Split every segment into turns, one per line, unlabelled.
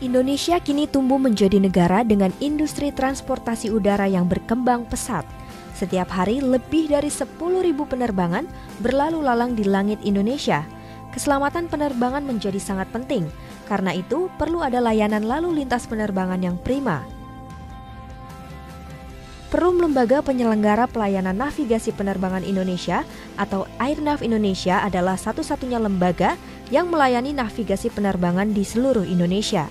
Indonesia kini tumbuh menjadi negara dengan industri transportasi udara yang berkembang pesat. Setiap hari lebih dari 10.000 penerbangan berlalu lalang di langit Indonesia. Keselamatan penerbangan menjadi sangat penting, karena itu perlu ada layanan lalu lintas penerbangan yang prima. Perum Lembaga Penyelenggara Pelayanan Navigasi Penerbangan Indonesia atau Airnav Indonesia adalah satu-satunya lembaga yang melayani navigasi penerbangan di seluruh Indonesia.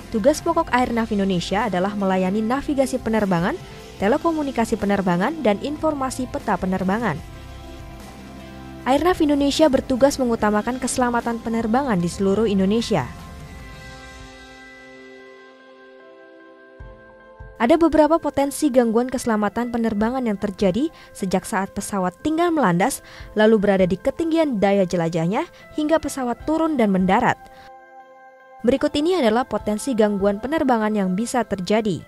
Tugas pokok Airnav Indonesia adalah melayani navigasi penerbangan, telekomunikasi penerbangan, dan informasi peta penerbangan. Airnav Indonesia bertugas mengutamakan keselamatan penerbangan di seluruh Indonesia. Ada beberapa potensi gangguan keselamatan penerbangan yang terjadi sejak saat pesawat tinggal melandas, lalu berada di ketinggian daya jelajahnya, hingga pesawat turun dan mendarat. Berikut ini adalah potensi gangguan penerbangan yang bisa terjadi.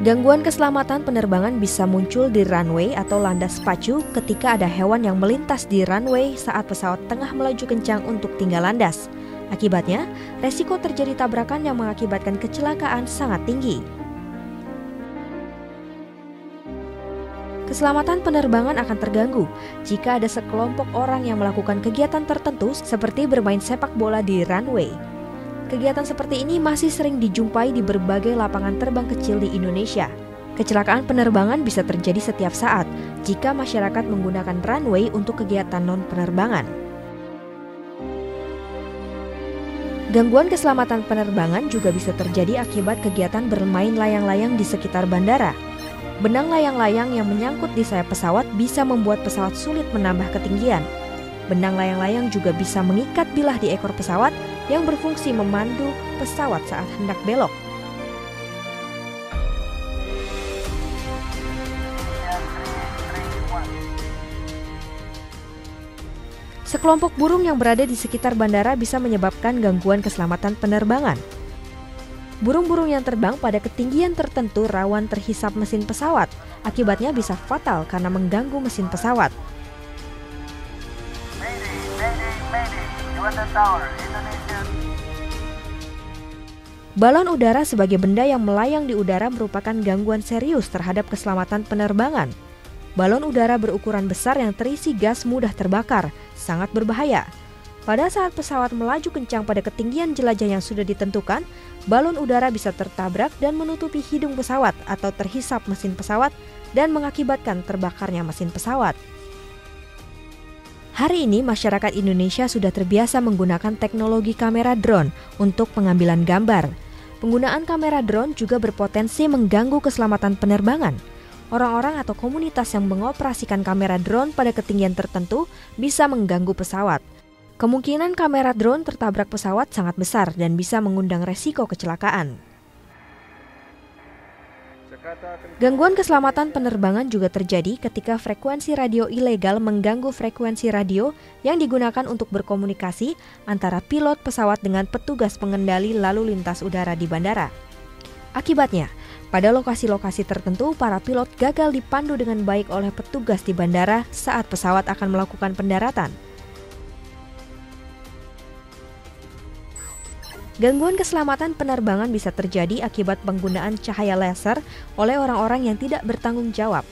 Gangguan keselamatan penerbangan bisa muncul di runway atau landas pacu ketika ada hewan yang melintas di runway saat pesawat tengah melaju kencang untuk tinggal landas. Akibatnya, resiko terjadi tabrakan yang mengakibatkan kecelakaan sangat tinggi. Keselamatan penerbangan akan terganggu jika ada sekelompok orang yang melakukan kegiatan tertentu seperti bermain sepak bola di runway. Kegiatan seperti ini masih sering dijumpai di berbagai lapangan terbang kecil di Indonesia. Kecelakaan penerbangan bisa terjadi setiap saat jika masyarakat menggunakan runway untuk kegiatan non-penerbangan. Gangguan keselamatan penerbangan juga bisa terjadi akibat kegiatan bermain layang-layang di sekitar bandara. Benang layang-layang yang menyangkut di sayap pesawat bisa membuat pesawat sulit menambah ketinggian. Benang layang-layang juga bisa mengikat bilah di ekor pesawat yang berfungsi memandu pesawat saat hendak belok. Sekelompok burung yang berada di sekitar bandara bisa menyebabkan gangguan keselamatan penerbangan. Burung-burung yang terbang pada ketinggian tertentu rawan terhisap mesin pesawat. Akibatnya bisa fatal karena mengganggu mesin pesawat. Balon udara sebagai benda yang melayang di udara merupakan gangguan serius terhadap keselamatan penerbangan. Balon udara berukuran besar yang terisi gas mudah terbakar, sangat berbahaya. Pada saat pesawat melaju kencang pada ketinggian jelajah yang sudah ditentukan, balon udara bisa tertabrak dan menutupi hidung pesawat atau terhisap mesin pesawat dan mengakibatkan terbakarnya mesin pesawat. Hari ini masyarakat Indonesia sudah terbiasa menggunakan teknologi kamera drone untuk pengambilan gambar. Penggunaan kamera drone juga berpotensi mengganggu keselamatan penerbangan. Orang-orang atau komunitas yang mengoperasikan kamera drone pada ketinggian tertentu bisa mengganggu pesawat. Kemungkinan kamera drone tertabrak pesawat sangat besar dan bisa mengundang resiko kecelakaan. Gangguan keselamatan penerbangan juga terjadi ketika frekuensi radio ilegal mengganggu frekuensi radio yang digunakan untuk berkomunikasi antara pilot pesawat dengan petugas pengendali lalu lintas udara di bandara. Akibatnya, pada lokasi-lokasi tertentu, para pilot gagal dipandu dengan baik oleh petugas di bandara saat pesawat akan melakukan pendaratan. Gangguan keselamatan penerbangan bisa terjadi akibat penggunaan cahaya laser oleh orang-orang yang tidak bertanggung jawab.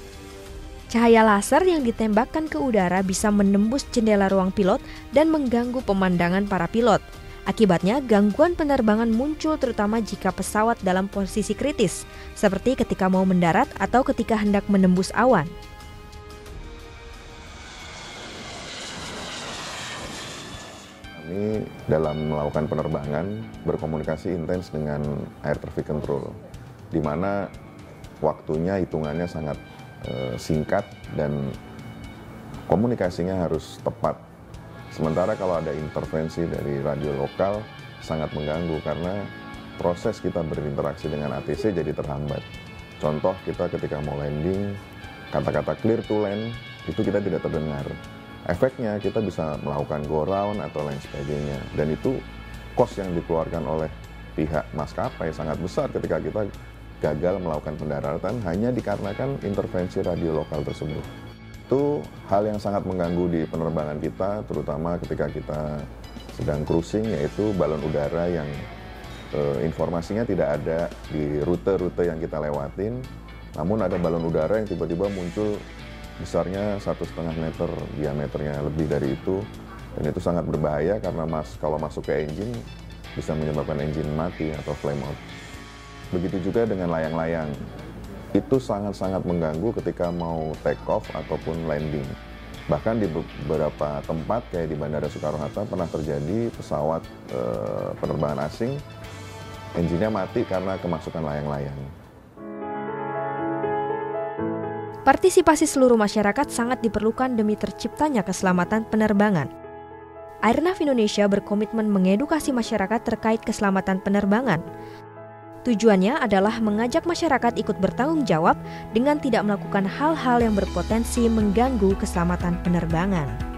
Cahaya laser yang ditembakkan ke udara bisa menembus jendela ruang pilot dan mengganggu pemandangan para pilot. Akibatnya, gangguan penerbangan muncul terutama jika pesawat dalam posisi kritis, seperti ketika mau mendarat atau ketika hendak menembus awan.
Kami dalam melakukan penerbangan berkomunikasi intens dengan Air Traffic Control, di mana waktunya hitungannya sangat singkat dan komunikasinya harus tepat. Sementara kalau ada intervensi dari radio lokal sangat mengganggu karena proses kita berinteraksi dengan ATC jadi terhambat. Contoh kita ketika mau landing, kata-kata clear to land itu kita tidak terdengar. Efeknya kita bisa melakukan go round atau lain sebagainya. Dan itu cost yang dikeluarkan oleh pihak maskapai sangat besar ketika kita gagal melakukan pendaratan hanya dikarenakan intervensi radio lokal tersebut. Itu hal yang sangat mengganggu di penerbangan kita, terutama ketika kita Sedang cruising yaitu balon udara yang informasinya tidak ada di rute-rute yang kita lewatin, namun ada balon udara yang tiba-tiba muncul besarnya 1,5 meter, diameternya lebih dari itu, dan itu sangat berbahaya karena kalau masuk ke engine bisa menyebabkan engine mati atau flame out. Begitu juga dengan layang-layang, itu sangat-sangat mengganggu ketika mau take off ataupun landing. Bahkan di beberapa tempat kayak di Bandara Soekarno-Hatta pernah terjadi pesawat penerbangan asing, engine-nya mati karena kemasukan layang-layang.
Partisipasi seluruh masyarakat sangat diperlukan demi terciptanya keselamatan penerbangan. Airnav Indonesia berkomitmen mengedukasi masyarakat terkait keselamatan penerbangan. Tujuannya adalah mengajak masyarakat ikut bertanggung jawab dengan tidak melakukan hal-hal yang berpotensi mengganggu keselamatan penerbangan.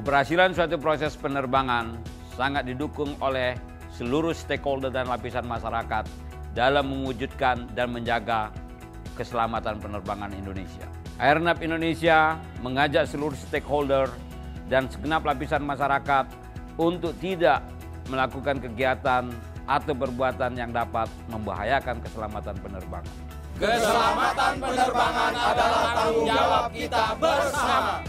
Keberhasilan suatu proses penerbangan sangat didukung oleh seluruh stakeholder dan lapisan masyarakat dalam mewujudkan dan menjaga keselamatan penerbangan Indonesia. Airnav Indonesia mengajak seluruh stakeholder dan segenap lapisan masyarakat untuk tidak melakukan kegiatan atau perbuatan yang dapat membahayakan keselamatan penerbangan.
Keselamatan penerbangan adalah tanggung jawab kita bersama.